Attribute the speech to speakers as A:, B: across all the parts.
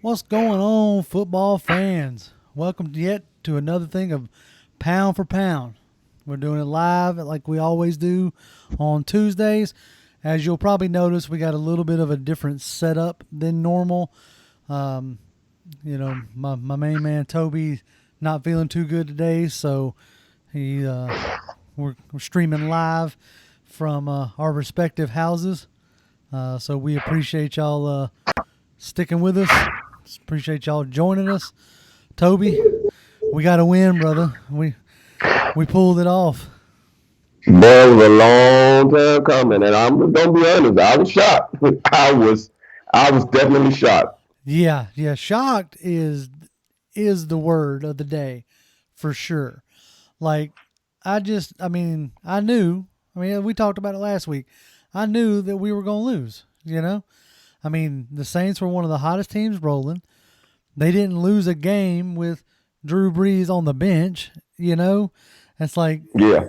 A: What's going on, football fans? Welcome yet to another thing of Pound for Pound. We're doing it live like we always do on Tuesdays. As you'll probably notice, we got a little bit of a different setup than normal. My main man Toby not feeling too good today, so we're streaming live from our respective houses. So we appreciate y'all sticking with us. Appreciate y'all joining us. Toby, we got to win, brother. We pulled it off.
B: That was a long time coming, and I'm just gonna be honest. I was shocked. I was definitely shocked.
A: Yeah. Shocked is the word of the day, for sure. Like, I knew. We talked about it last week. I knew that we were gonna lose. The Saints were one of the hottest teams rolling. They didn't lose a game with Drew Brees on the bench. It's like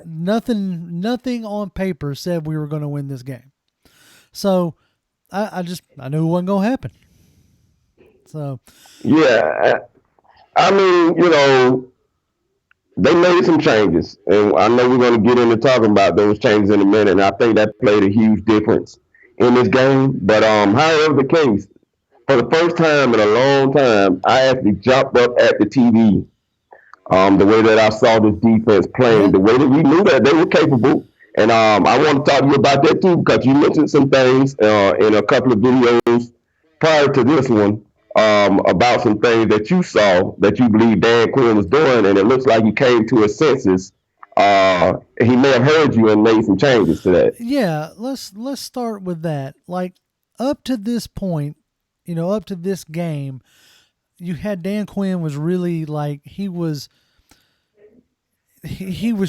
A: nothing on paper said we were going to win this game. So I knew it wasn't going to happen. So
B: yeah, they made some changes, and I know we're going to get into talking about those changes in a minute. And I think that played a huge difference in this game. But however the case, for the first time in a long time, I actually jumped up at the TV. The way that I saw this defense playing, the way that we knew that they were capable. And I want to talk to you about that too, because you mentioned some things in a couple of videos prior to this one about some things that you saw that you believe Dan Quinn was doing, and it looks like he came to his senses. He may have heard you and made some changes to that.
A: Yeah, let's start with that. Like, up to this point, up to this game, you had Dan Quinn was really like he was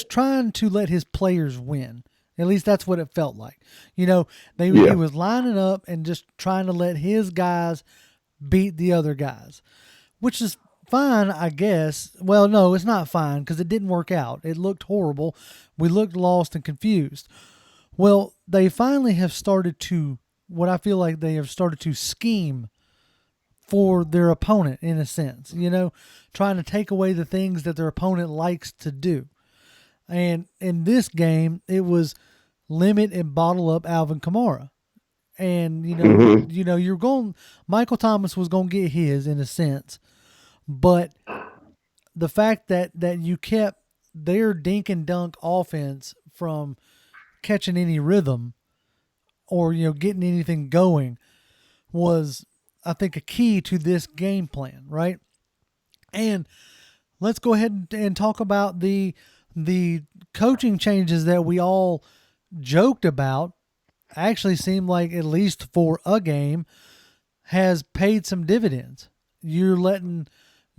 A: trying to let his players win. At least that's what it felt like. He was lining up and just trying to let his guys beat the other guys, which is fine, I guess. Well, no, it's not fine because it didn't work out. It looked horrible. We looked lost and confused. Well, they finally have started to, what I feel like they have started to scheme for their opponent, in a sense, trying to take away the things that their opponent likes to do. And in this game, it was limit and bottle up Alvin Kamara. And, Michael Thomas was going to get his, in a sense. But the fact that you kept their dink and dunk offense from catching any rhythm or, getting anything going was, I think, a key to this game plan, right? And let's go ahead and talk about the coaching changes that we all joked about. Actually seemed like, at least for a game, has paid some dividends. You're letting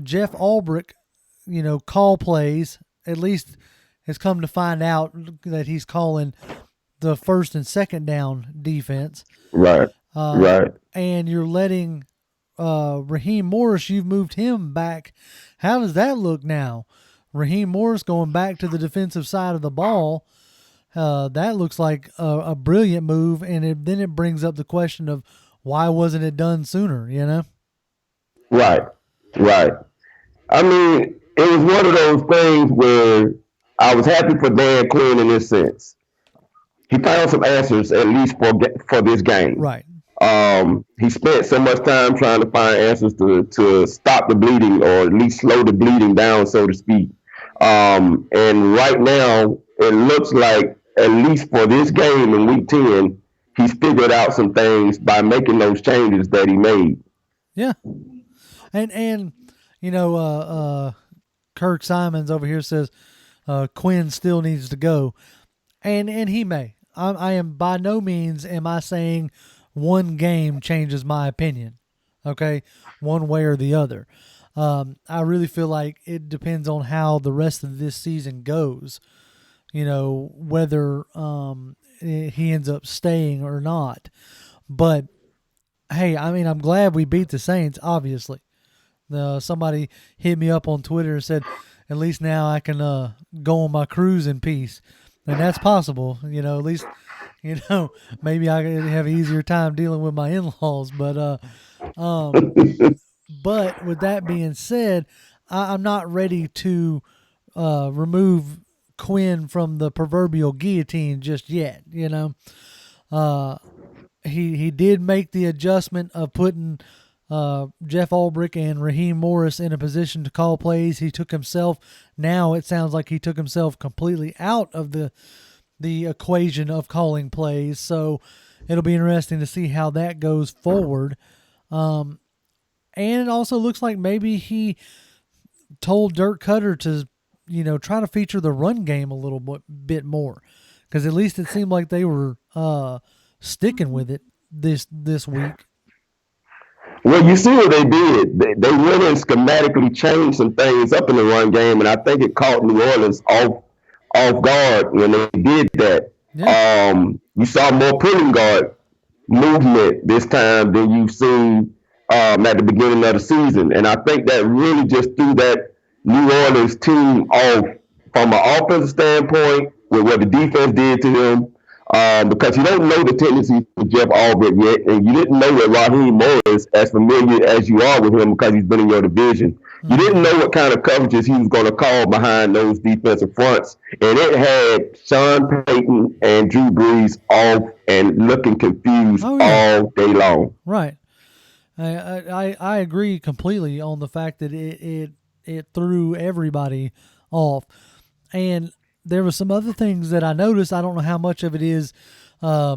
A: Jeff Ulbrich, call plays. At least has come to find out that he's calling the first and second down defense.
B: Right. Right.
A: And you're letting Raheem Morris, you've moved him back. How does that look now? Raheem Morris going back to the defensive side of the ball. That looks like a brilliant move, and then it brings up the question of why wasn't it done sooner,
B: Right. It was one of those things where I was happy for Dan Quinn in this sense. He found some answers, at least for this game.
A: Right.
B: He spent so much time trying to find answers to stop the bleeding, or at least slow the bleeding down, so to speak. And right now, it looks like, at least for this game in Week 10, he's figured out some things by making those changes that he made.
A: Yeah. And Kirk Simons over here says Quinn still needs to go. And he may. I am by no means am I saying one game changes my opinion, okay, one way or the other. I really feel like it depends on how the rest of this season goes, whether he ends up staying or not. But, hey, I'm glad we beat the Saints, obviously. Somebody hit me up on Twitter and said, at least now I can go on my cruise in peace. And that's possible, at least, maybe I could have an easier time dealing with my in-laws. But But with that being said, I'm not ready to remove Quinn from the proverbial guillotine just yet. Uh, he did make the adjustment of putting Jeff Ulbrich and Raheem Morris in a position to call plays. He took himself. Now it sounds like he took himself completely out of the equation of calling plays. So it'll be interesting to see how that goes forward. And it also looks like maybe he told Dirk Cutter to, try to feature the run game a little bit more, because at least it seemed like they were sticking with it this week.
B: Well, you see what they did. They went and schematically changed some things up in the run game, and I think it caught New Orleans off guard when they did that.
A: Yeah.
B: You saw more pulling guard movement this time than you've seen at the beginning of the season, and I think that really just threw that New Orleans team off from an offensive standpoint with what the defense did to them. Because you don't know the tendencies of Jeff Albrecht yet, and you didn't know that Raheem Morris, as familiar as you are with him because he's been in your division, you didn't know what kind of coverages he was going to call behind those defensive fronts. And it had Sean Payton and Drew Brees off and looking confused all day long.
A: Right. I agree completely on the fact that it threw everybody off. And there were some other things that I noticed. I don't know how much of it is, Jeff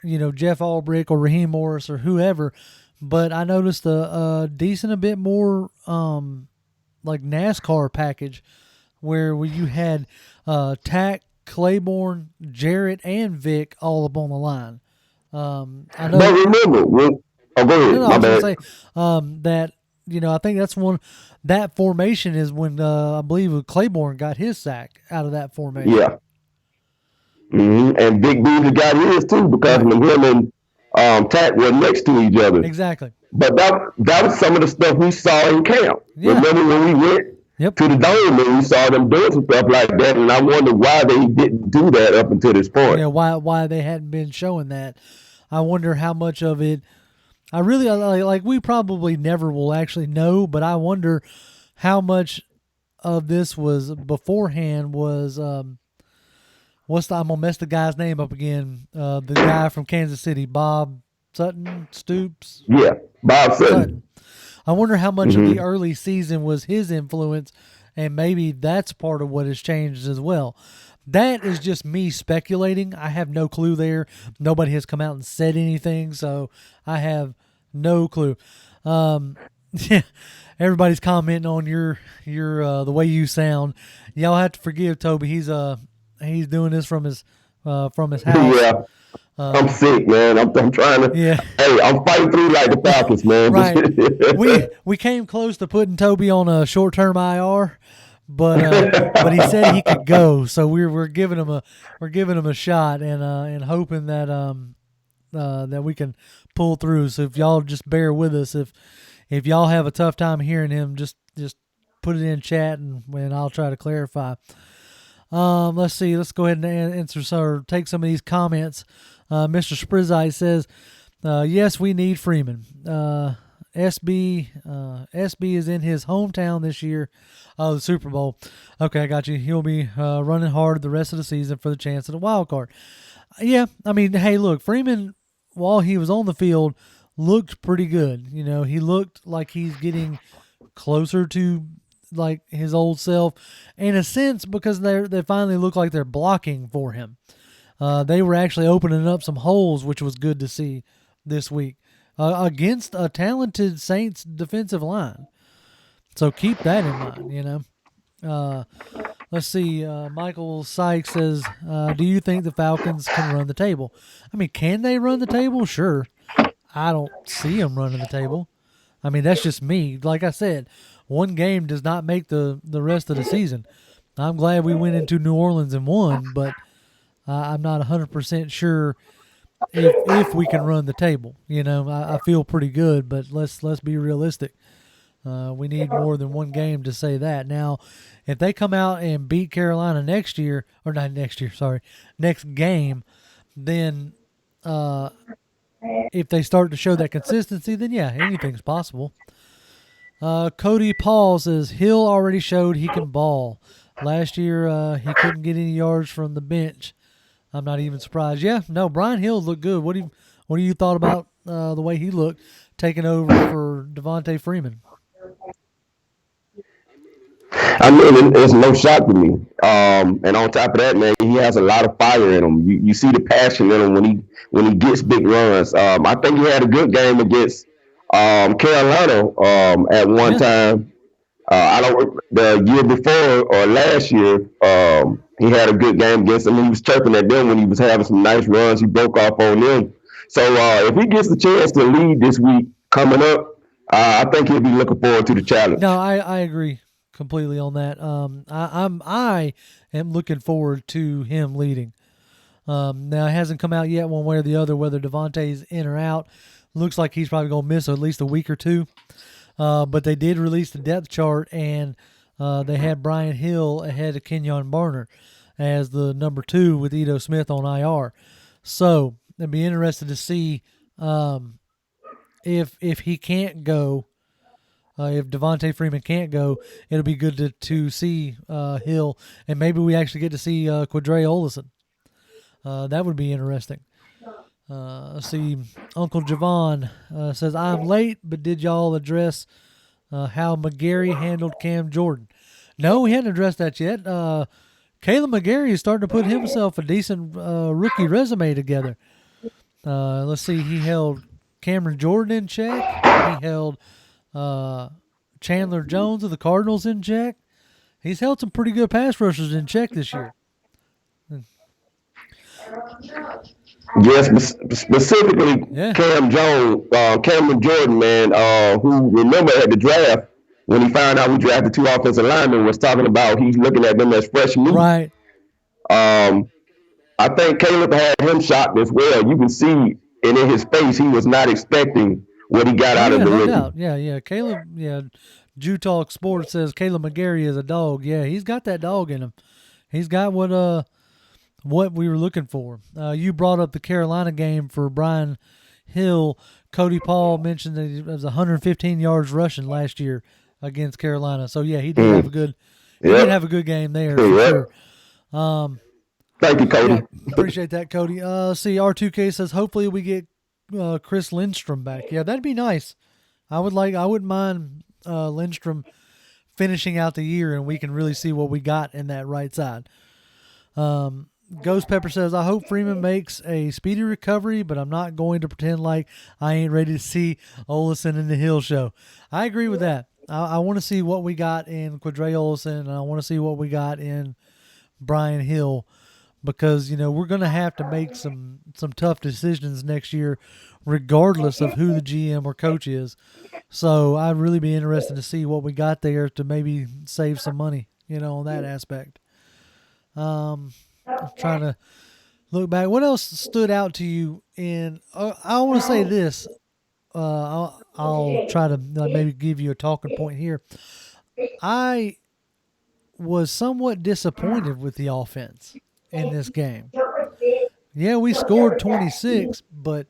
A: Ulbrich or Raheem Morris or whoever, but I noticed a decent, a bit more like NASCAR package where you had Tack, Claiborne, Jarrett, and Vic all up on the line. I know.
B: But remember, go ahead.
A: I was going to say that. I think that's that formation is when I believe Claiborne got his sack out of that formation.
B: Yeah. Mm-hmm. And Big Beaver got his too because when him and Tack were next to each other.
A: Exactly.
B: But that was some of the stuff we saw in camp.
A: Yeah.
B: Remember when we went to the dome and we saw them doing some stuff like that, and I wonder why they didn't do that up until this point.
A: Yeah, why they hadn't been showing that. I wonder how much of it. I really like. We probably never will actually know, but I wonder how much of this was beforehand. Was I'm gonna mess the guy's name up again. The guy from Kansas City, Bob Stoops.
B: Yeah, Bob Sutton.
A: I wonder how much of the early season was his influence, and maybe that's part of what has changed as well. That is just me speculating. I have no clue there. Nobody has come out and said anything, so I have no clue. Everybody's commenting on your the way you sound. Y'all have to forgive Toby. He's doing this from his house.
B: Yeah. I'm sick, man. I'm trying to.
A: Yeah.
B: Hey, I'm fighting through like the Falcons, man.
A: Right. we came close to putting Toby on a short-term IR. But he said he could go, so we're giving him a shot and hoping that that we can pull through. So if y'all just bear with us, if y'all have a tough time hearing him, just put it in chat and I'll try to clarify. Let's see. Let's go ahead and answer or take some of these comments. Mr. Sprizite says, yes, we need Freeman. SB is in his hometown this year. Oh, the Super Bowl. Okay, I got you. He'll be running hard the rest of the season for the chance at a wild card. Yeah, I mean, hey, look, Freeman, while he was on the field, looked pretty good. He looked like he's getting closer to like his old self, in a sense, because they finally look like they're blocking for him. They were actually opening up some holes, which was good to see this week. Against a talented Saints defensive line. So keep that in mind, Let's see. Michael Sykes says, do you think the Falcons can run the table? I mean, can they run the table? Sure. I don't see them running the table. I mean, that's just me. Like I said, one game does not make the rest of the season. I'm glad we went into New Orleans and won, but I'm not 100% sure if we can run the table. I feel pretty good, but let's be realistic. We need more than one game to say that. Now, if they come out and beat Carolina next game, then if they start to show that consistency, then yeah, anything's possible. Cody Paul says Hill already showed he can ball. Last year, he couldn't get any yards from the bench. I'm not even surprised. Yeah, no, Brian Hill looked good. What do you thought about the way he looked taking over for Devontae Freeman?
B: I mean, it's no shock to me. And on top of that, man, he has a lot of fire in him. You see the passion in him when he gets big runs. I think he had a good game against Carolina at one
A: Yeah.
B: time. I don't the year before or last year. He had a good game against them. He was chirping at them when he was having some nice runs. He broke off on them. So if he gets the chance to lead this week coming up, I think he'll be looking forward to the
A: No,
B: challenge.
A: I agree completely on that. I am looking forward to him leading. Now it hasn't come out yet one way or the other whether Devontae's in or out. Looks like he's probably going to miss at least a week or two. But they did release the depth chart, and they had Brian Hill ahead of Kenyon Barner as the number 2 with Ito Smith on IR. So it'd be interesting to see if he can't go. If Devontae Freeman can't go, it'll be good to see Hill, and maybe we actually get to see Quadre Olison. That would be interesting. Let's see. Uncle Javon says, I'm late, but did y'all address how McGarry handled Cam Jordan? No, we hadn't addressed that yet. Caleb McGarry is starting to put himself a decent rookie resume together. Let's see. He held Cameron Jordan in check. He held Chandler Jones of the Cardinals in check. He's held some pretty good pass rushers in check this year.
B: Yes, specifically
A: Yeah.
B: Cameron Jordan, man, who remember at the draft when he found out we drafted 2 offensive linemen, was talking about he's looking at them as fresh meat.
A: Right.
B: Um, I think Caleb had him shocked as well. You can see it in his face. He was not expecting what he got
A: Oh,
B: out of
A: yeah,
B: the
A: no
B: rookie.
A: doubt. Yeah. Caleb, yeah. Jew Talk Sports says Caleb McGarry is a dog. Yeah, he's got that dog in him. He's got what we were looking for. You brought up the Carolina game for Brian Hill. Cody Paul mentioned that he was 115 yards rushing last year against Carolina. So yeah, he did have a good
B: Yep.
A: game there for
B: Yep.
A: sure.
B: Thank you,
A: Yeah,
B: Cody.
A: appreciate that, Cody. See, R2K says hopefully we get Chris Lindstrom back. Yeah, that'd be nice. I wouldn't mind Lindstrom finishing out the year, and we can really see what we got in that right side. Ghost Pepper says, I hope Freeman makes a speedy recovery, but I'm not going to pretend like I ain't ready to see Olison in the Hill show. I agree with that. I want to see what we got in Quadre Olison, and I want to see what we got in Brian Hill, because we're going to have to make some tough decisions next year, regardless of who the GM or coach is. So I'd really be interested to see what we got there to maybe save some money, on that aspect. I'm trying to look back. What else stood out to you in? I want to say this. I'll try to maybe give you a talking point here. I was somewhat disappointed with the offense in this game. Yeah, we scored 26, but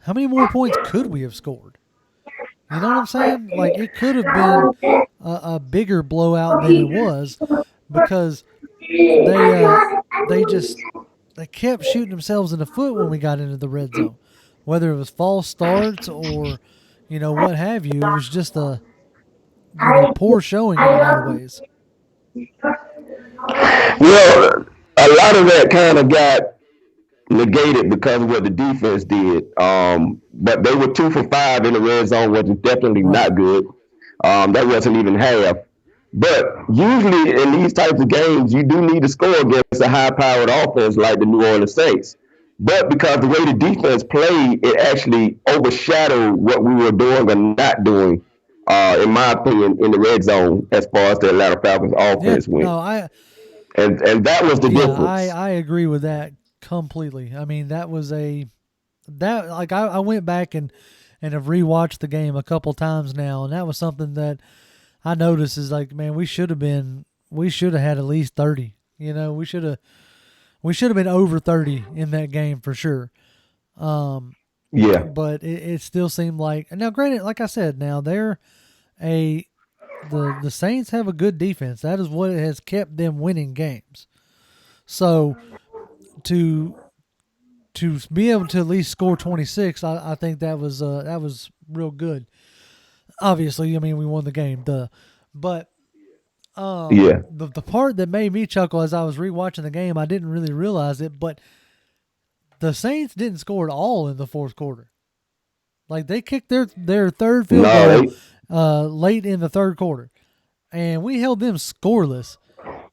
A: how many more points could we have scored? You know what I'm saying? Like, it could have been a bigger blowout than it was, because they kept shooting themselves in the foot when we got into the red zone, whether it was false starts or what have you. It was just a poor showing in a lot of ways.
B: Well, a lot of that kind of got negated because of what the defense did. But they were 2 for 5 in the red zone, which is definitely
A: Right.
B: not good. That wasn't even half. But usually in these types of games, you do need to score against a high-powered offense like the New Orleans Saints. But because the way the defense played, it actually overshadowed what we were doing or not doing, in my opinion, in the red zone as far as the Atlanta Falcons
A: Yeah.
B: offense went.
A: No, I
B: And that was the
A: yeah, I
B: difference.
A: I agree with that completely. I mean, I went back and have rewatched the game a couple times now, and that was something that I noticed is like, man, we should have had at least 30. We should have been over 30 in that game for sure.
B: Yeah.
A: But it still seemed like, now granted, like I said, now the Saints have a good defense. That is what has kept them winning games. So to be able to at least score 26, I think that was real good. Obviously, I mean we won the game, but
B: Yeah.
A: the part that made me chuckle as I was rewatching the game, I didn't really realize it, but the Saints didn't score at all in the fourth quarter. Like they kicked their third field
B: No,
A: goal late in the third quarter, and we held them scoreless.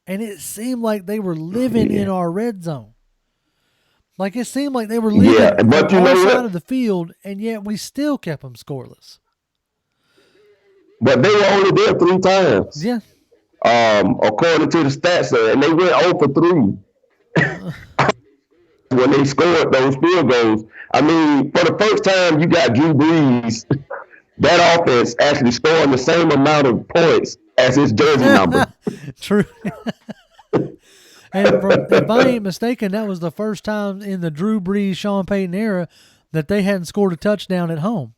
A: And it seemed like they were living in our red zone. Like it seemed like they were living on
B: but you
A: our
B: know
A: side
B: what?
A: of the field, and yet we still kept them scoreless.
B: But they were only there 3 times,
A: Yeah.
B: according to the stats, and they went 0 for 3 when they scored those field goals. I mean, for the first time, you got Drew Brees, that offense actually scoring the same amount of points as his jersey number.
A: True. And if I ain't mistaken, that was the first time in the Drew Brees, Sean Payton era that they hadn't scored a touchdown at home.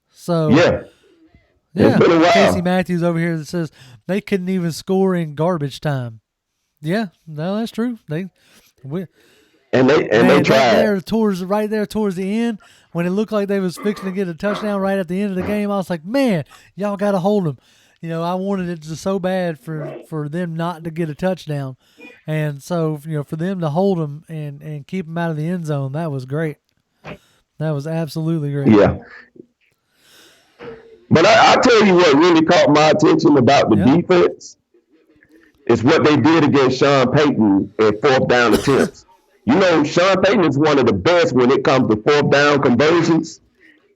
A: So,
B: Yeah, it's
A: yeah,
B: been a
A: Casey
B: while.
A: Matthews over here that says they couldn't even score in garbage time. Yeah, no, that's true.
B: And they
A: Man,
B: tried.
A: right there towards the end, when it looked like they was fixing to get a touchdown right at the end of the game, I was like, man, y'all got to hold them. You know, I wanted it just so bad for them not to get a touchdown, and so for them to hold them and keep them out of the end zone, that was great. That was absolutely great.
B: Yeah. But I tell you what really caught my attention about the
A: Yep.
B: defense is what they did against Sean Payton at fourth down attempts. You know, Sean Payton is one of the best when it comes to fourth down conversions.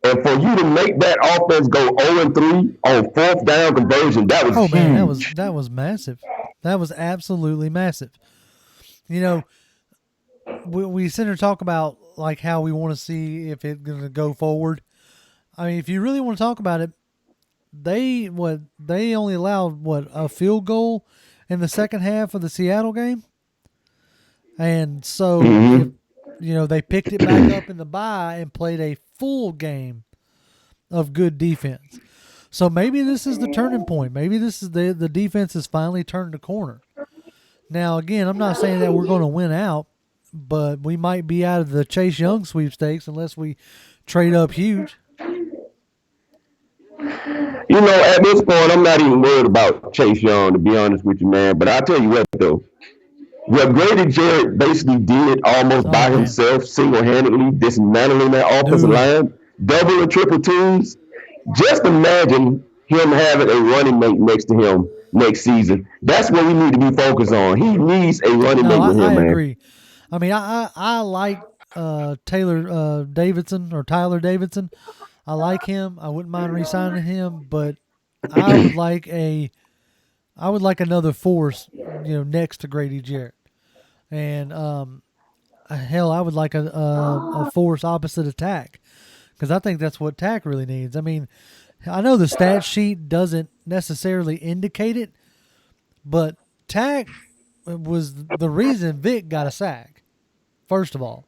B: And for you to make that offense go 0-3 on fourth down conversion, that was
A: Oh man,
B: huge.
A: that was massive. That was absolutely massive. You know, we sit here and talk about like how we want to see if it's going to go forward. I mean, if you really want to talk about it, they only allowed a field goal in the second half of the Seattle game, and so if
B: Mm-hmm.
A: they picked it back up in the bye and played a full game of good defense. So maybe this is the turning point. Maybe this is the defense has finally turned the corner. Now again, I'm not saying that we're going to win out, but we might be out of the Chase Young sweepstakes unless we trade up huge.
B: You know, at this point, I'm not even worried about Chase Young, to be honest with you, man. But I tell you what, though, what Grady Jarrett basically did almost
A: Oh
B: by
A: man,
B: himself, single-handedly dismantling that offensive
A: dude.
B: line, double and triple teams. Just imagine him having a running mate next to him next season. That's what we need to be focused on. He needs a running
A: No,
B: mate with
A: I
B: him, man.
A: agree. I mean, I like Taylor Davidson or Tyler Davidson. I like him. I wouldn't mind re-signing him, but I would like another force, next to Grady Jarrett, and hell, I would like a force opposite attack because I think that's what Tack really needs. I mean, I know the stat sheet doesn't necessarily indicate it, but Tack was the reason Vic got a sack, first of all.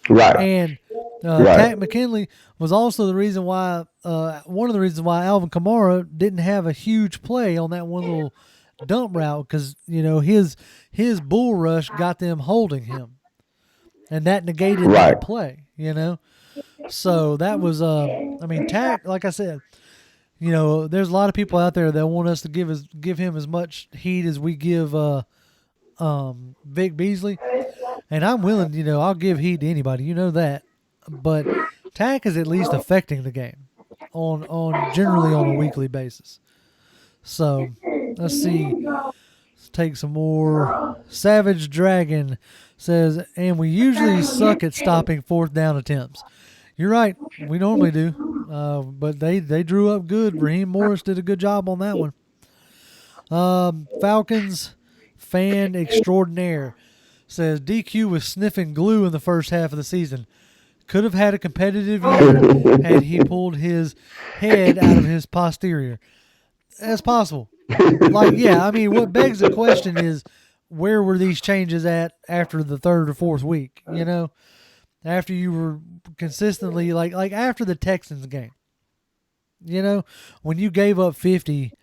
B: Right,
A: And
B: right,
A: Tack McKinley was also the reason why, one of the reasons why Alvin Kamara didn't have a huge play on that one little dump route because his bull rush got them holding him, and that negated
B: right.
A: that play. So that was I mean Tack, like I said, there's a lot of people out there that want us to give him as much heat as we give Vic Beasley, and I'm willing. I'll give heat to anybody. You know that, but Tack is at least affecting the game on generally on a weekly basis. So let's see. Let's take some more. Savage Dragon says, and we usually suck at stopping fourth down attempts. You're right. We normally do. But they drew up good. Raheem Morris did a good job on that one. Falcons fan extraordinaire says DQ was sniffing glue in the first half of the season. Could have had a competitive year had he pulled his head out of his posterior. That's possible. Like, yeah, I mean, what begs the question is, where were these changes at after the third or fourth week? After you were consistently like after the Texans game, You know, when you gave up 50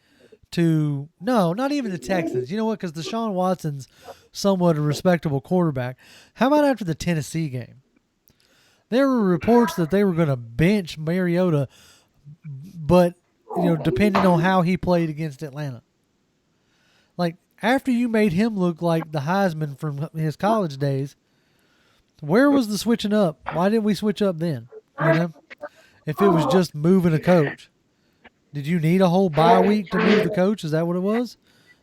A: to, no, not even the Texans. You know what? Because Deshaun Watson's somewhat a respectable quarterback. How about after the Tennessee game? There were reports that they were going to bench Mariota, but, depending on how he played against Atlanta. Like, after you made him look like the Heisman from his college days, where was the switching up? Why didn't we switch up then? If it was just moving a coach. Did you need a whole bye week to move the coach? Is that what it was?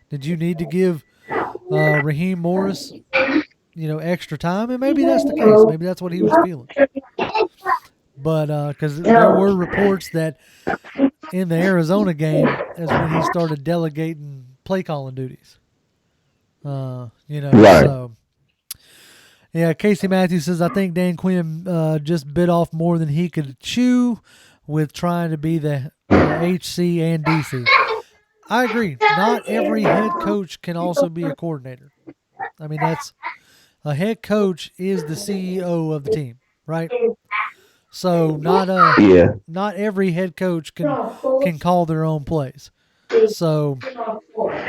A: Did you need to give Raheem Morris, extra time? And maybe that's the case. Maybe that's what he was feeling. But because there were reports that in the Arizona game is when he started delegating play calling duties.
B: Right.
A: So. Yeah, Casey Matthews says, I think Dan Quinn just bit off more than he could chew with trying to be the HC and DC. I agree. Not every head coach can also be a coordinator. I mean, a head coach is the CEO of the team, right? So not every head coach can call their own plays. So,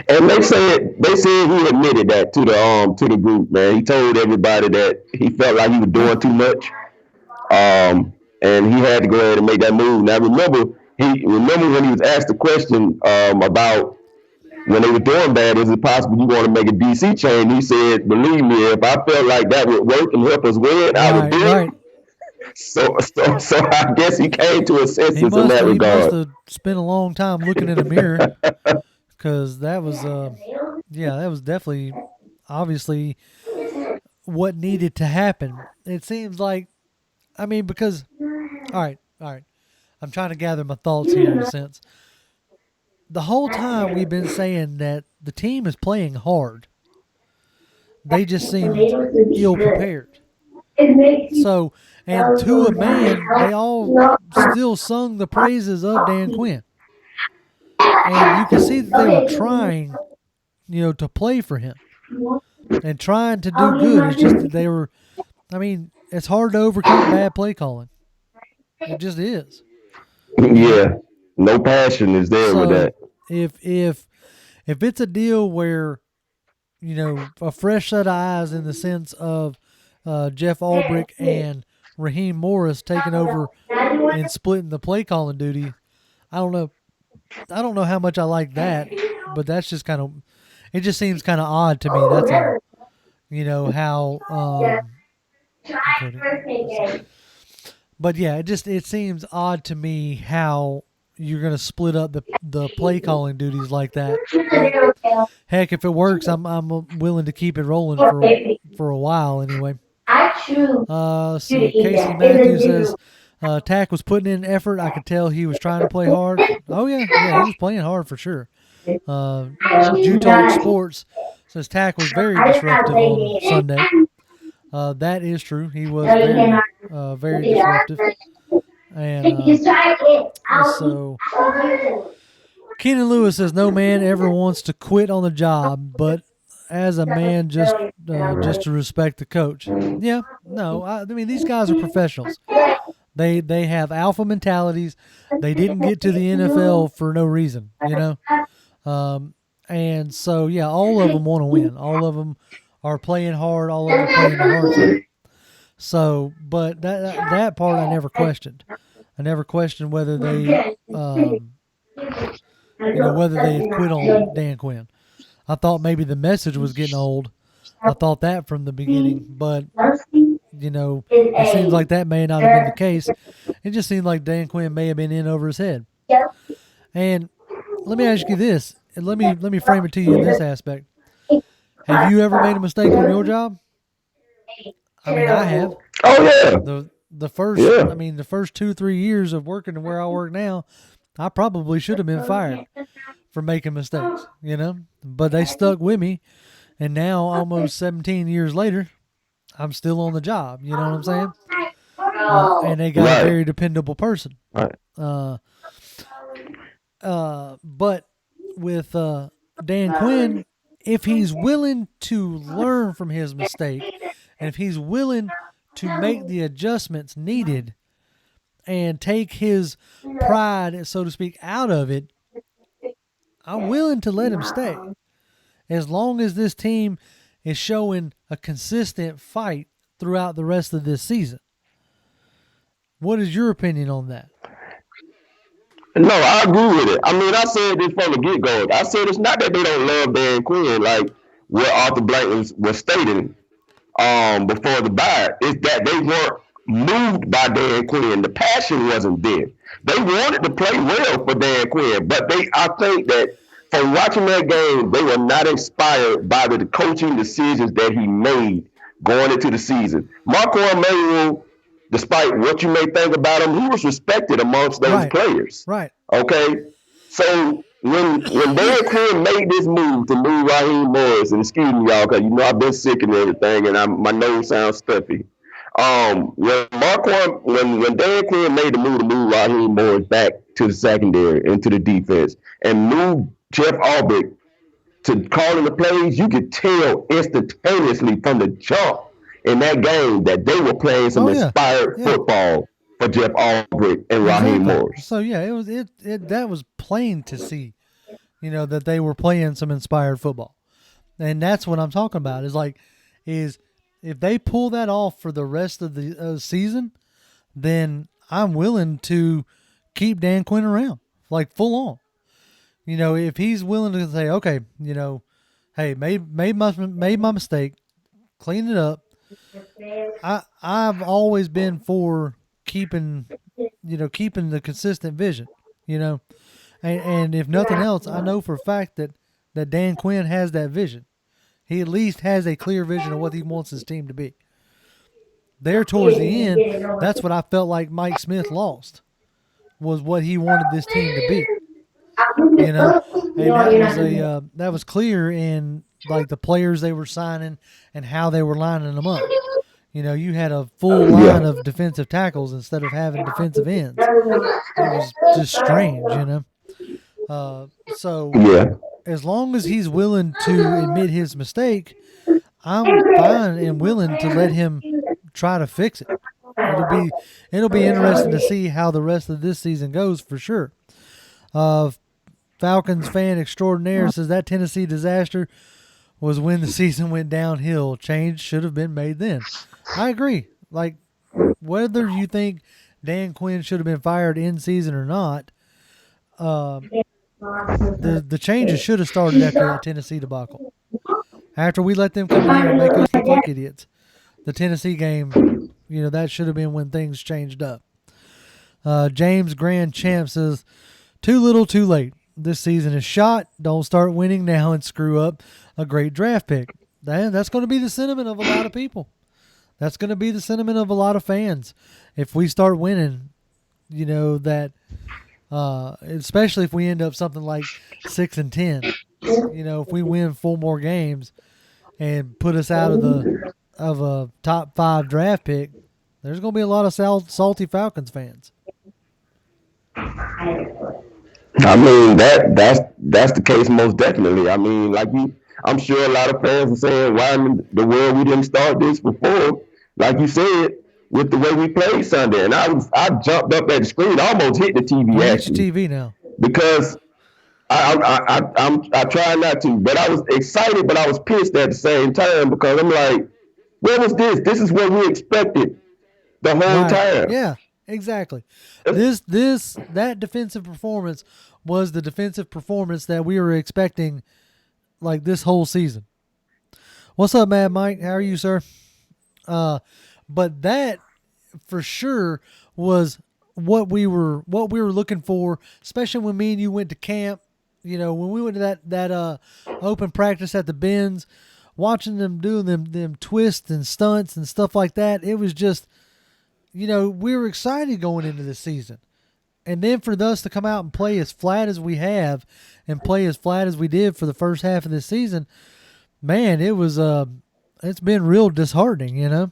B: and they said he admitted that to the group, man. He told everybody that he felt like he was doing too much, and he had to go ahead and make that move. Now remember when he was asked the question about when they were doing bad, is it possible you want to make a DC change? He said, "Believe me, if I felt like that would work and help us win, I would do it." So I guess he came to a senses in that regard.
A: He must have spent a long time looking in a mirror, because that was that was definitely obviously what needed to happen. It seems like, I mean, because all right, I'm trying to gather my thoughts here in a sense. The whole time we've been saying that the team is playing hard. They just seemed ill prepared. So, and to a man, they all still sung the praises of Dan Quinn. And you can see that they were trying, to play for him and trying to do good. It's just that they were, I mean, it's hard to overcome bad play calling. It just is.
B: Yeah. No passion is there with that.
A: If it's a deal where, a fresh set of eyes in the sense of Jeff Ulbrich and Raheem Morris taking over and splitting the play calling duty, I don't know how much I like that, but that's just it just seems kind of odd to me. That's all. How but yeah, it seems odd to me how you're going to split up the play calling duties like that. But heck, if it works, I'm willing to keep it rolling for a while anyway. See, Casey Matthews says Tack was putting in effort. I could tell he was trying to play hard. Oh yeah, he was playing hard for sure. Jutalk Sports says Tack was very disruptive on Sunday. That is true. He was very disruptive. And so Keenan Lewis says no man ever wants to quit on the job, but as a man just to respect the coach. Yeah, no, I mean these guys are professionals. They have alpha mentalities. They didn't get to the NFL for no reason, and so yeah, all of them want to win. All of them are playing hard. All of them are playing the hard side. So, but that part I never questioned. I never questioned whether they, whether they had quit on Dan Quinn. I thought maybe the message was getting old. I thought that from the beginning, but it seems like that may not have been the case. It just seemed like Dan Quinn may have been in over his head. And let me ask you this, and let me frame it to you in this aspect. Have you ever made a mistake on your job? I mean, I have.
B: Oh yeah.
A: The first 2-3 years of working where I work now, I probably should have been fired for making mistakes, but they stuck with me. And now, almost 17 years later, I'm still on the job. You know what I'm saying? And they got a very dependable person.
B: Right.
A: But with Dan Quinn, if he's willing to learn from his mistake, and if he's willing to make the adjustments needed, and take his pride, so to speak, out of it, I'm willing to let him stay as long as this team is showing a consistent fight throughout the rest of this season. What is your opinion on that?
B: No, I agree with it. I mean, I said this from the get go. I said it's not that they don't love Dan Quinn, like what Arthur Blank was stating before the bye. It's that they weren't moved by Dan Quinn. The passion wasn't there. They wanted to play well for Dan Quinn, but I think that from watching that game, they were not inspired by the coaching decisions that he made going into the season. Marco Emanuel, despite what you may think about him, he was respected amongst those
A: Right.
B: players.
A: Right.
B: Okay, so when Dan Quinn made this move to move Raheem Morris, and excuse me, y'all, because you know I've been sick and everything, and my nose sounds stuffy. When Dan Quinn made the move to move Raheem Morris back to the secondary into the defense and move Jeff Albrecht to calling the plays, you could tell instantaneously from the jump in that game that they were playing some inspired football for Jeff Albrecht and Raheem Morris.
A: So yeah, that was plain to see, that they were playing some inspired football, and that's what I'm talking about. Is if they pull that off for the rest of the season, then I'm willing to keep Dan Quinn around, like full on. If he's willing to say, okay, hey, made my mistake, clean it up. I've always been for keeping the consistent vision, and if nothing else, I know for a fact that Dan Quinn has that vision. He at least has a clear vision of what he wants his team to be. There towards the end, that's what I felt like Mike Smith lost, was what he wanted this team to be. And that was clear in like the players they were signing and how they were lining them up. You had a full line of defensive tackles instead of having defensive ends. It was just strange, So as long as he's willing to admit his mistake, I'm fine and willing to let him try to fix it. It'll be interesting to see how the rest of this season goes for sure. Falcons fan extraordinaire says that Tennessee disaster was when the season went downhill. Change should have been made then. I agree. Like, whether you think Dan Quinn should have been fired in season or not, the changes should have started after that Tennessee debacle. After we let them come in here and make us look like idiots, the Tennessee game, that should have been when things changed up. James Grand Champ says, too little, too late. This season is shot. Don't start winning now and screw up a great draft pick. That's going to be the sentiment of a lot of people. That's going to be the sentiment of a lot of fans. If we start winning, that especially if we end up something like 6-10, if we win 4 more games and put us out of a top 5 draft pick, there's going to be a lot of salty Falcons fans.
B: I mean that's the case most definitely. I mean, I'm sure a lot of fans are saying, why in the world we didn't start this before? Like you said, with the way we played Sunday, and I jumped up at the screen, I almost hit the TV.
A: Where's your TV now?
B: Because I try not to, but I was excited, but I was pissed at the same time because I'm like, where was this? This is what we expected the whole time.
A: Yeah. Exactly. That defensive performance was the defensive performance that we were expecting, like this whole season. What's up, Mad Mike? How are you, sir? But that for sure was what we were looking for, especially when me and you went to camp. When we went to that open practice at the Benz, watching them do them twists and stunts and stuff like that. It was just, we were excited going into this season. And then for us to come out and play as flat as we have and play as flat as we did for the first half of this season, man, it was it's been real disheartening, 2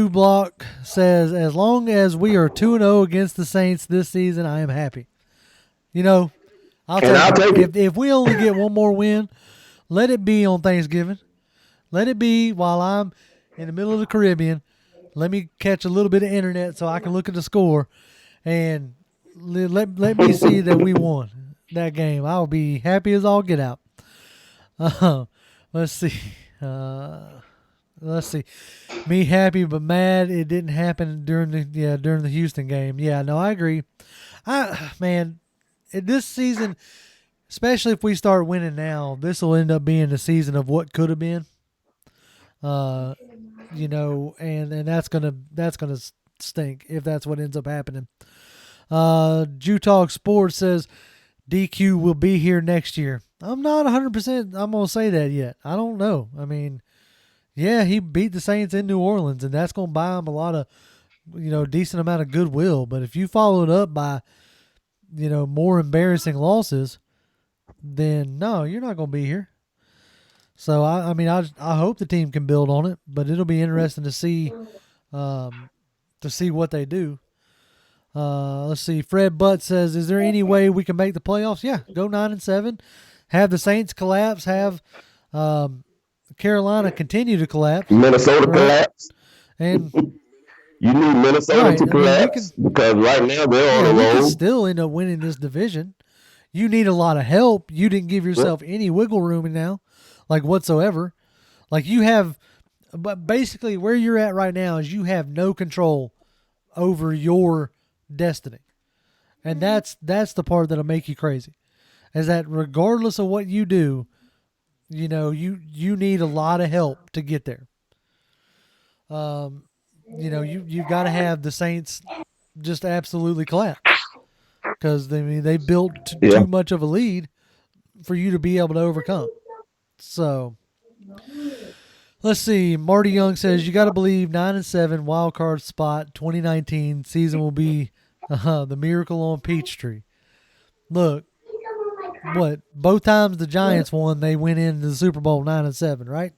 A: Block says, as long as we are 2-0 against the Saints this season, I am happy. I'll take it. If we only get one more win, let it be on Thanksgiving. Let it be while I'm in the middle of the Caribbean Let me catch a little bit of internet so I can look at the score, and let me see that we won that game. I'll be happy as all get out. Uh, let's see. Uh, let's see. Me happy but mad. It didn't happen during the Houston game. Yeah, no, I agree. Man, this season, especially if we start winning now, this will end up being the season of what could have been. And that's gonna stink if that's what ends up happening. Jutog Sports says DQ will be here next year. I'm not 100%. I'm gonna say that yet. I don't know. I mean, yeah, he beat the Saints in New Orleans, and that's gonna buy him a lot of, decent amount of goodwill. But if you follow it up by, more embarrassing losses, then no, you're not gonna be here. So I mean, I hope the team can build on it, but it'll be interesting to see what they do. Let's see. Fred Butt says, "Is there any way we can make the playoffs?" Yeah, go 9-7, have the Saints collapse, have Carolina continue to collapse,
B: Minnesota collapse,
A: and
B: you need Minnesota to collapse because right now they're on the road.
A: We can still end up winning this division. You need a lot of help. You didn't give yourself any wiggle room now, like whatsoever. Like you have, but basically where you're at right now is you have no control over your destiny, and that's the part that'll make you crazy. Is that regardless of what you do, you need a lot of help to get there. You've got to have the Saints just absolutely collapse because they built too much of a lead for you to be able to overcome. So let's see. Marty Young says you got to believe 9-7 wild card spot 2019 season will be the miracle on Peachtree. Look, both times the Giants won, they went into the Super Bowl 9-7, right?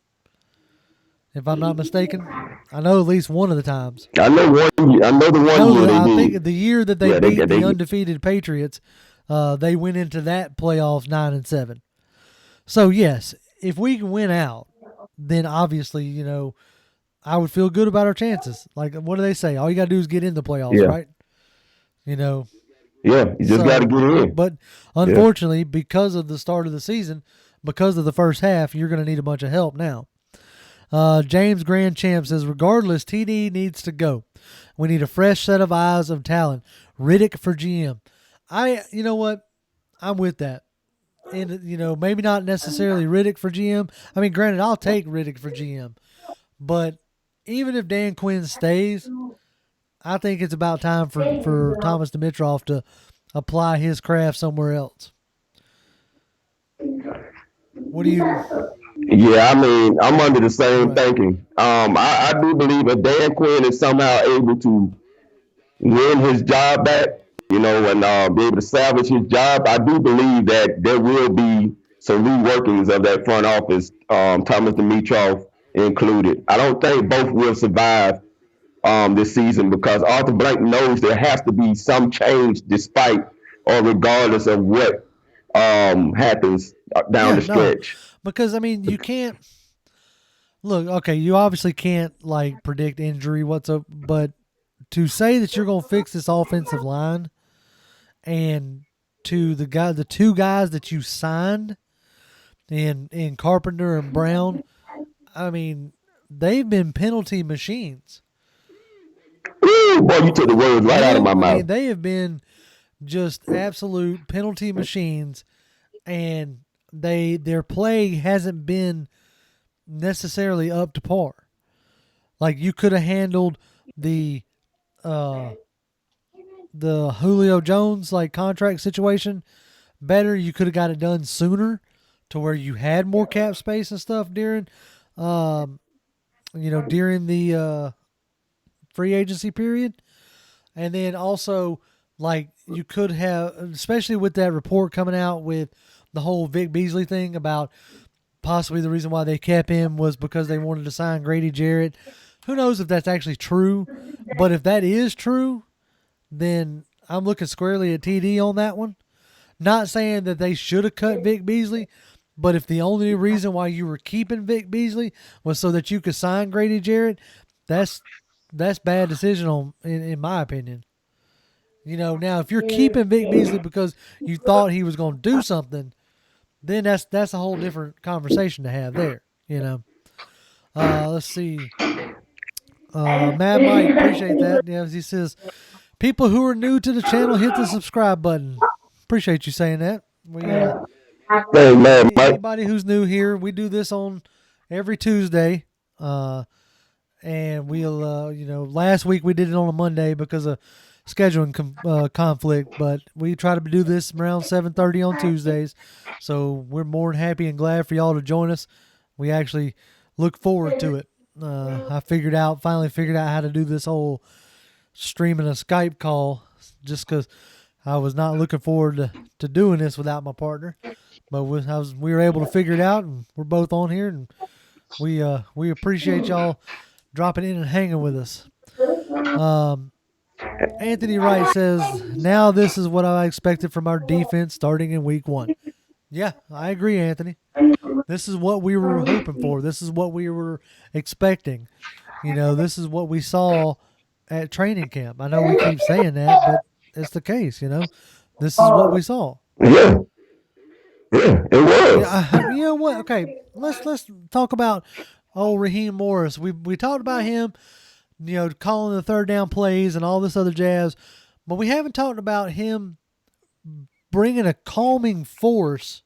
A: If I'm not mistaken, I know at least one of the times.
B: I know the one year.
A: I think the year that they beat the undefeated Patriots, they went into that playoff 9-7. So yes, if we can win out, then obviously I would feel good about our chances. Like what do they say? All you got to do is get in the playoffs, right?
B: Yeah, you just got to get in.
A: But unfortunately, because of the start of the season, because of the first half, you're going to need a bunch of help now. James Grand Champ says, regardless, TD needs to go. We need a fresh set of eyes of talent. Riddick for GM. You know what? I'm with that. And, maybe not necessarily Riddick for GM. I mean, granted, I'll take Riddick for GM. But even if Dan Quinn stays, I think it's about time for Thomas Dimitroff to apply his craft somewhere else. What do you...
B: Yeah, I mean, I'm under the same thinking. I do believe if Dan Quinn is somehow able to win his job back, and be able to salvage his job, I do believe that there will be some reworkings of that front office, Thomas Dimitroff included. I don't think both will survive this season because Arthur Blank knows there has to be some change despite or regardless of what happens down the stretch.
A: No. Because, I mean, you can't look, okay, you obviously can't predict injury whatsoever, but to say that you're going to fix this offensive line and to the two guys that you signed in Carpenter and Brown, I mean, they've been penalty machines.
B: Ooh, boy, you took the words right out of my mouth.
A: I mean, they have been just absolute penalty machines, and their play hasn't been necessarily up to par. Like you could have handled the Julio Jones contract situation better. You could have got it done sooner to where you had more cap space and stuff during during the free agency period. And then also you could have, especially with that report coming out with the whole Vic Beasley thing about possibly the reason why they kept him was because they wanted to sign Grady Jarrett. Who knows if that's actually true? But if that is true, then I'm looking squarely at TD on that one. Not saying that they should have cut Vic Beasley, but if the only reason why you were keeping Vic Beasley was so that you could sign Grady Jarrett, that's bad decision in my opinion. Now if you're keeping Vic Beasley because you thought he was going to do something, then that's a whole different conversation to have there. Let's see. Mad Mike, appreciate that. Yeah, he says, people who are new to the channel, hit the subscribe button. Appreciate you saying that. We
B: Hey, man, Mike.
A: anybody who's new here, we do this on every Tuesday. And we'll, last week we did it on a Monday because of scheduling conflict, but we try to do this around 7:30 on Tuesdays. So we're more than happy and glad for y'all to join us. We actually look forward to it. I finally figured out how to do this whole streaming a Skype call just because I was not looking forward to doing this without my partner. But we were able to figure it out, and we're both on here, and we appreciate y'all dropping in and hanging with us. Anthony Wright says, now this is what I expected from our defense starting in week 1. Yeah, I agree, Anthony. This is what we were hoping for. This is what we were expecting. This is what we saw at training camp. I know we keep saying that, but it's the case, This is what we saw.
B: Yeah. Yeah, it was.
A: You know what? Okay, let's talk about Raheem Morris. We talked about him, calling the third down plays and all this other jazz, but we haven't talked about him bringing a calming force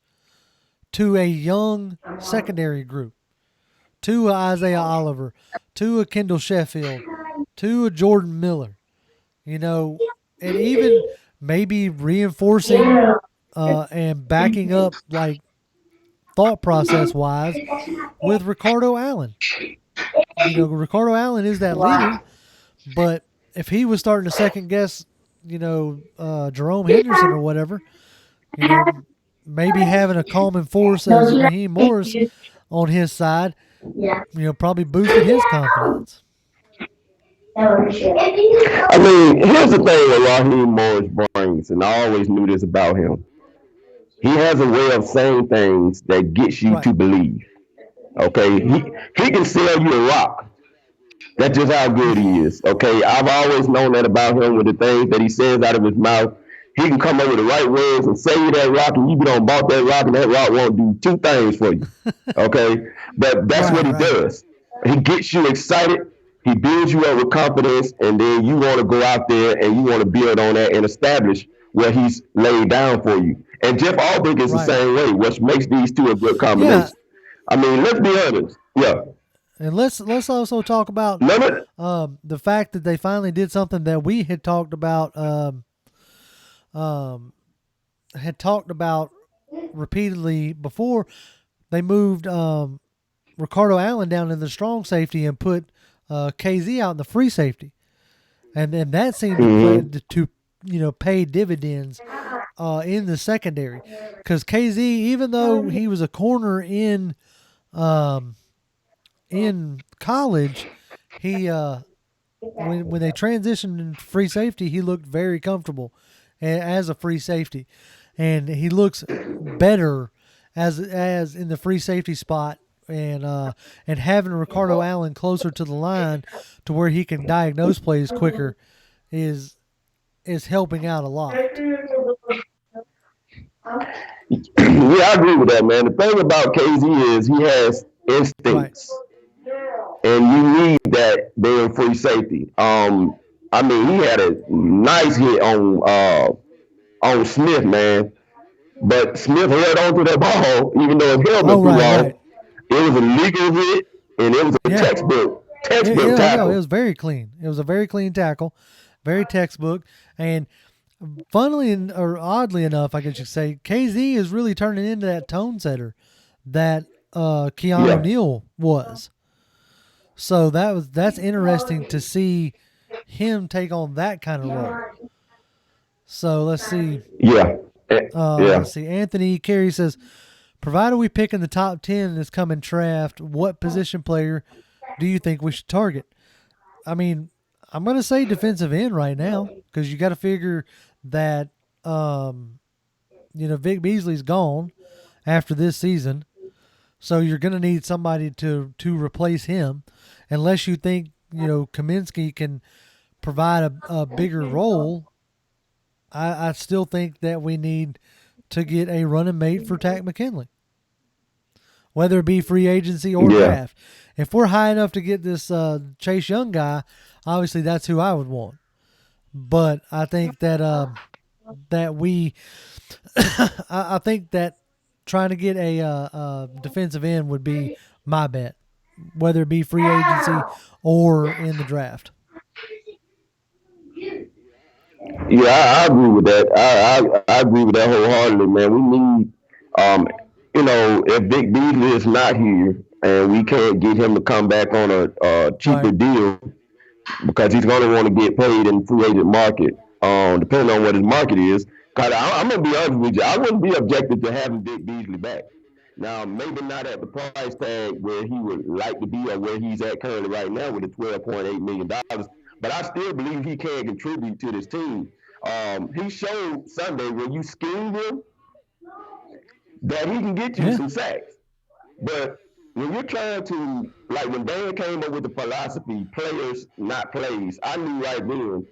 A: to a young secondary group, to Isaiah Oliver, to a Kendall Sheffield, to a Jordan Miller, and even maybe reinforcing and backing up, like, thought process wise, with Ricardo Allen. Ricardo Allen is that leader, but if he was starting to second guess, Jerome Henderson or whatever, maybe having a calming force as Raheem Morris on his side, probably boosted his confidence.
B: I mean, here's the thing that Raheem Morris brings, and I always knew this about him. He has a way of saying things that gets you to believe. Okay, he can sell you a rock. That's just how good he is. Okay, I've always known that about him with the things that he says out of his mouth. He can come up with the right words and sell you that rock, and you get on bought that rock, and that rock won't do two things for you. Okay, but that's what he does. He gets you excited. He builds you up with confidence, and then you want to go out there and you want to build on that and establish what he's laid down for you. And Jeff Albrecht is the same way, which makes these two a good combination. Yeah. I mean, let's be honest. Yeah.
A: And let's also talk about the fact that they finally did something that we had talked about repeatedly before. They moved Ricardo Allen down in the strong safety and put KZ out in the free safety, and that seemed to pay dividends in the secondary, because KZ, even though he was a corner in college, he when they transitioned into free safety, he looked very comfortable as a free safety, and he looks better as in the free safety spot, and having Ricardo Allen closer to the line to where he can diagnose plays quicker is helping out a lot.
B: Yeah, I agree with that, man. The thing about KZ is he has instincts, and you need that being free safety. I mean, he had a nice hit on Smith, man, but Smith held on to that ball even though his helmet flew off. It was a legal hit, and it was a textbook tackle.
A: It was very clean. It was a very clean tackle, very textbook. And funnily or oddly enough, I guess you say, KZ is really turning into that tone setter that Keanu Neal was. So that's interesting to see him take on that kind of role. So let's see. Let's see. Anthony Carey says, provided we pick in the top 10 in this coming draft, what position player do you think we should target? I mean, I'm going to say defensive end right now, because you got to figure that, Vic Beasley's gone after this season. So you're going to need somebody to replace him, unless you think Kaminsky can provide a bigger role, I still think that we need to get a running mate for Takk McKinley, whether it be free agency or
B: Yeah,
A: draft. If we're high enough to get this Chase Young guy, obviously that's who I would want. But I think that we, I think that trying to get a defensive end would be my bet, whether it be free agency or in the draft.
B: yeah, I agree with that. I agree with that wholeheartedly, man. We need, um, if Vic Beasley is not here and we can't get him to come back on a cheaper
A: Right.
B: deal because he's going to want to get paid in the free agent market, depending on what his market is. Cause I'm gonna be honest with you, I wouldn't be objective to having Vic Beasley back. Now, maybe not at the price tag where he would like to be or where he's at currently right now with the $12.8 million, but I still believe he can contribute to this team. He showed Sunday when you scheme him that he can get you
A: Yeah.
B: some sacks. But when you're trying to, like when Dan came up with the philosophy, players, not plays, I knew right then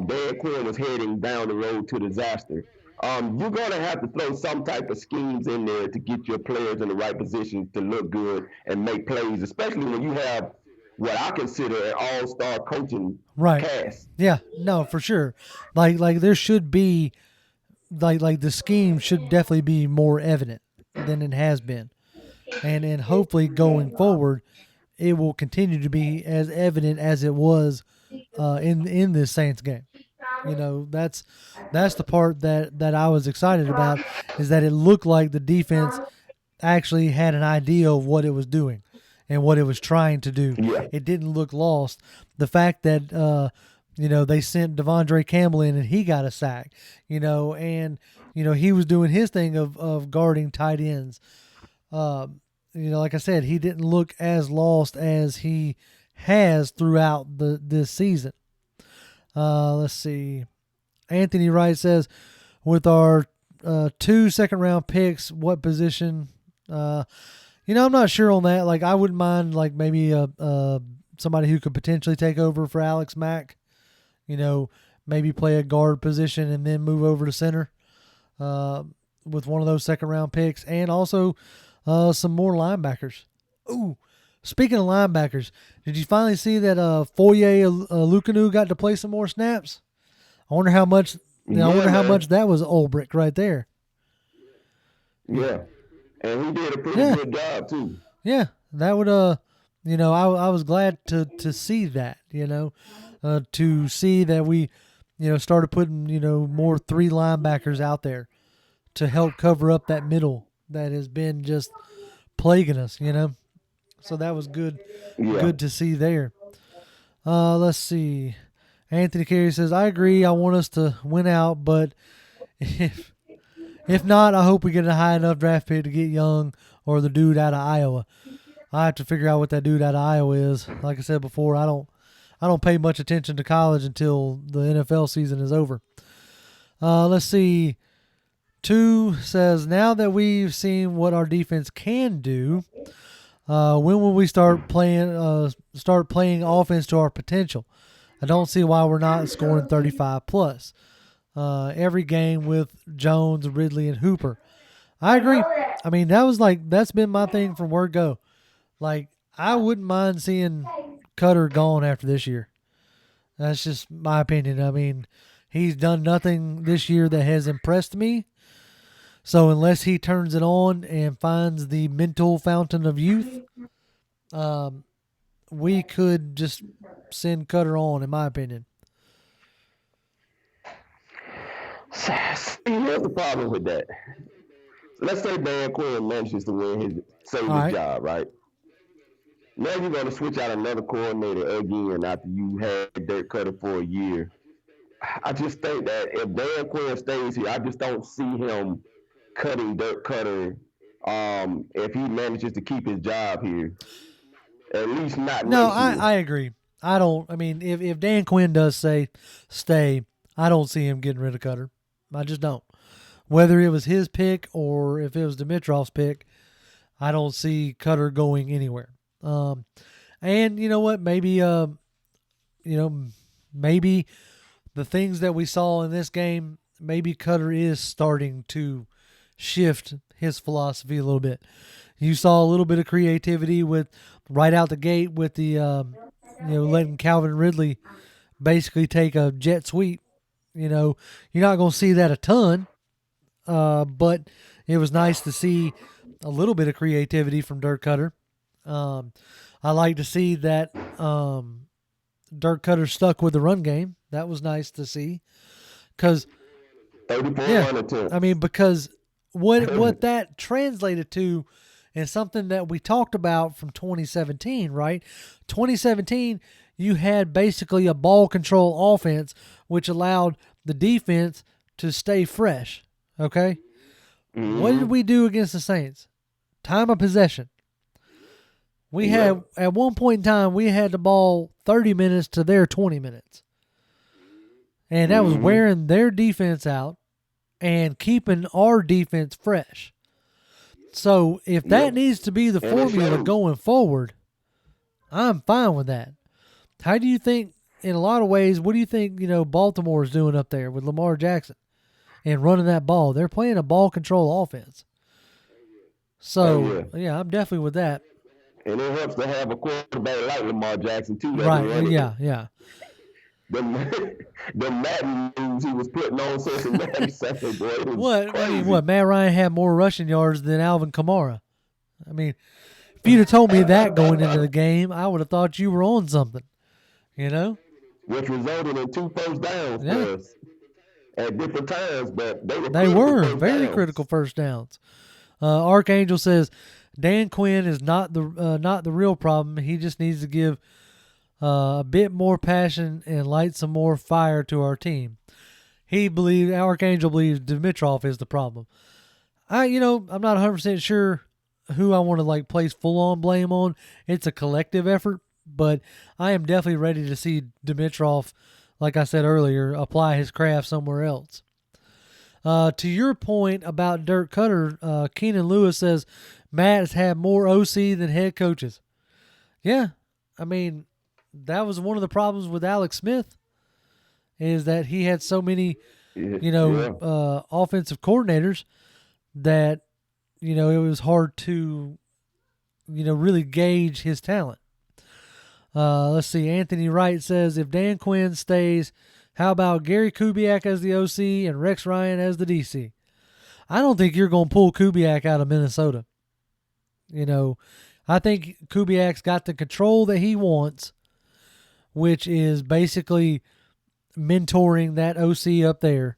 B: Dan Quinn was heading down the road to disaster. You're going to have to throw some type of schemes in there to get your players in the right position to look good and make plays, especially when you have what I consider an all-star coaching
A: Right.
B: cast.
A: Yeah. No, for sure. Like there should be like the scheme should definitely be more evident than it has been, and hopefully going forward, it will continue to be as evident as it was in this Saints game. That's the part that I was excited about, is that it looked like the defense actually had an idea of what it was doing and what it was trying to do.
B: Yeah,
A: It didn't look lost. The fact that they sent Devondre Campbell in and he got a sack, and he was doing his thing of guarding tight ends. Like I said, he didn't look as lost as he has throughout this season. Let's see. Anthony Wright says, with our 2 second-round picks, what position? I'm not sure on that. Like, I wouldn't mind, like, maybe somebody who could potentially take over for Alex Mack. Maybe play a guard position and then move over to center with one of those second-round picks. And also some more linebackers. Ooh, speaking of linebackers, did you finally see that Foye Lukanu got to play some more snaps? I wonder how much. I
B: yeah,
A: wonder how
B: man.
A: much that was Ulbrich right there.
B: Yeah, and he did a pretty
A: Yeah,
B: good job too.
A: yeah. That would I was glad to see that. To see that we started putting more three linebackers out there to help cover up that middle that has been just plaguing us. So that was good.
B: Yeah.
A: Good to see there. Let's see. Anthony Carey says, I agree. I want us to win out, but if if not, I hope we get a high enough draft pick to get Young or the dude out of Iowa. I have to figure out what that dude out of Iowa is. Like I said before, I don't pay much attention to college until the NFL season is over. Let's see. 2 says, now that we've seen what our defense can do, when will we start playing offense to our potential? I don't see why we're not scoring 35 plus every game with Jones, Ridley, and Hooper. I agree. I mean, that's been my thing from word go. Like, I wouldn't mind seeing Cutter gone after this year. That's just my opinion. I mean, he's done nothing this year that has impressed me. So unless he turns it on and finds the mental fountain of youth, we could just send Cutter on, in my opinion.
B: See, here's the problem with that. So let's say Dan Quinn manages to save
A: All
B: his
A: right.
B: job, right? Now you're going to switch out another coordinator again after you had Dirk Cutter for a year. I just think that if Dan Quinn stays here, I just don't see him cutting Dirk Cutter if he manages to keep his job here. At least not
A: No,
B: next
A: I,
B: year.
A: I agree. I mean, if Dan Quinn does say stay, I don't see him getting rid of Cutter. I just don't. Whether it was his pick or if it was Dimitrov's pick, I don't see Cutter going anywhere. And you know what? Maybe the things that we saw in this game, maybe Cutter is starting to shift his philosophy a little bit. You saw a little bit of creativity with right out the gate with the letting Calvin Ridley basically take a jet sweep. You're not going to see that a ton, but it was nice to see a little bit of creativity from Dirk Cutter. I like to see that Dirk Cutter stuck with the run game. That was nice to see. Because,
B: 34
A: yeah,
B: attempts.
A: I mean, because what that translated to is something that we talked about from 2017, right? 2017, you had basically a ball control offense, which allowed the defense to stay fresh. Okay? What did we do against the Saints? Time of possession. We had, at one point in time, we had the ball 30 minutes to their 20 minutes. And that was wearing their defense out and keeping our defense fresh. So if that needs to be the formula going forward, I'm fine with that. How do you think, in a lot of ways, what do you think, Baltimore is doing up there with Lamar Jackson and running that ball? They're playing a ball control offense. So, yeah, I'm definitely with that.
B: And it helps to have a quarterback like Lamar Jackson, too.
A: Right, yeah.
B: The Madden moves he was putting on Cincinnati Saturday, boy. It was crazy.
A: Matt Ryan had more rushing yards than Alvin Kamara. I mean, if you'd have told me that going into the game, I would have thought you were on something,
B: Which resulted in 2 first downs for us at different times, but
A: they were very critical first downs. Archangel says Dan Quinn is not the real problem. He just needs to give a bit more passion and light some more fire to our team. Archangel believes Dimitrov is the problem. I'm not 100% sure who I want to place full on blame on. It's a collective effort, but I am definitely ready to see Dimitrov, like I said earlier, apply his craft somewhere else. To your point about Dirk Cutter, Keenan Lewis says Matt has had more OC than head coaches. Yeah, I mean, that was one of the problems with Alex Smith, is that he had so many, offensive coordinators that, it was hard to, really gauge his talent. Let's see. Anthony Wright says, if Dan Quinn stays, how about Gary Kubiak as the OC and Rex Ryan as the DC? I don't think you're going to pull Kubiak out of Minnesota. I think Kubiak's got the control that he wants, which is basically mentoring that OC up there.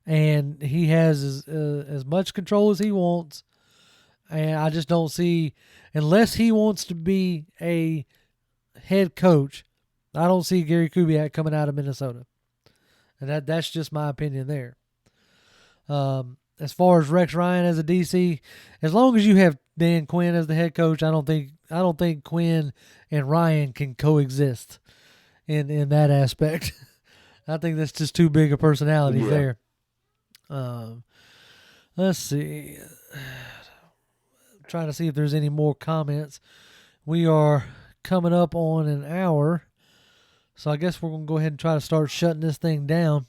A: And he has as much control as he wants. And I just don't see, unless he wants to be a head coach, I don't see Gary Kubiak coming out of Minnesota. And that's just my opinion there. As far as Rex Ryan as a DC, as long as you have Dan Quinn as the head coach, I don't think Quinn and Ryan can coexist in that aspect. I think that's just too big a personalities there. Let's see. I'm trying to see if there's any more comments. We are coming up on an hour, so I guess we're going to go ahead and try to start shutting this thing down.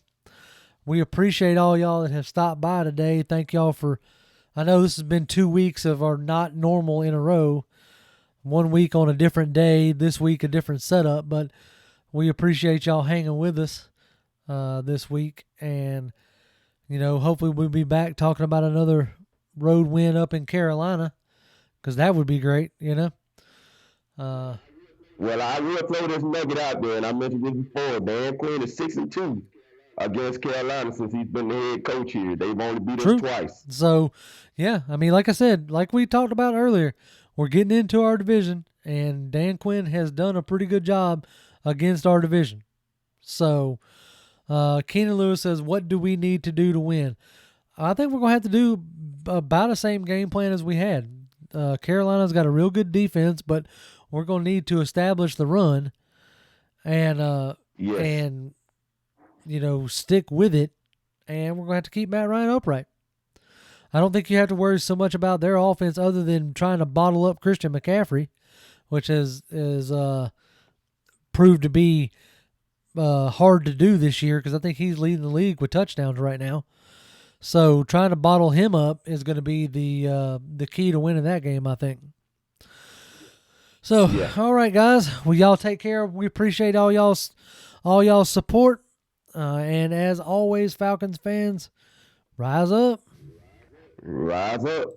A: We appreciate all y'all that have stopped by today. Thank y'all for, I know this has been 2 weeks of our not normal in a row. 1 week on a different day, this week a different setup, but we appreciate y'all hanging with us this week. And, hopefully we'll be back talking about another road win up in Carolina, because that would be great, Well,
B: I will throw this nugget out there, and I mentioned this before. Dan Quinn is 6-2 against Carolina since he's been the head coach here. They've only beat us twice.
A: So, yeah, I mean, like I said, like we talked about earlier, we're getting into our division, and Dan Quinn has done a pretty good job against our division. So, Keenan Lewis says, what do we need to do to win? I think we're going to have to do about the same game plan as we had. Carolina's got a real good defense, but we're going to need to establish the run and stick with it, and we're going to have to keep Matt Ryan upright. I don't think you have to worry so much about their offense other than trying to bottle up Christian McCaffrey, which is proved to be hard to do this year because I think he's leading the league with touchdowns right now. So trying to bottle him up is going to be the key to winning that game, I think. So, All right, guys. Well, y'all take care. We appreciate all y'all's support. And as always, Falcons fans, rise up.
B: Rise up.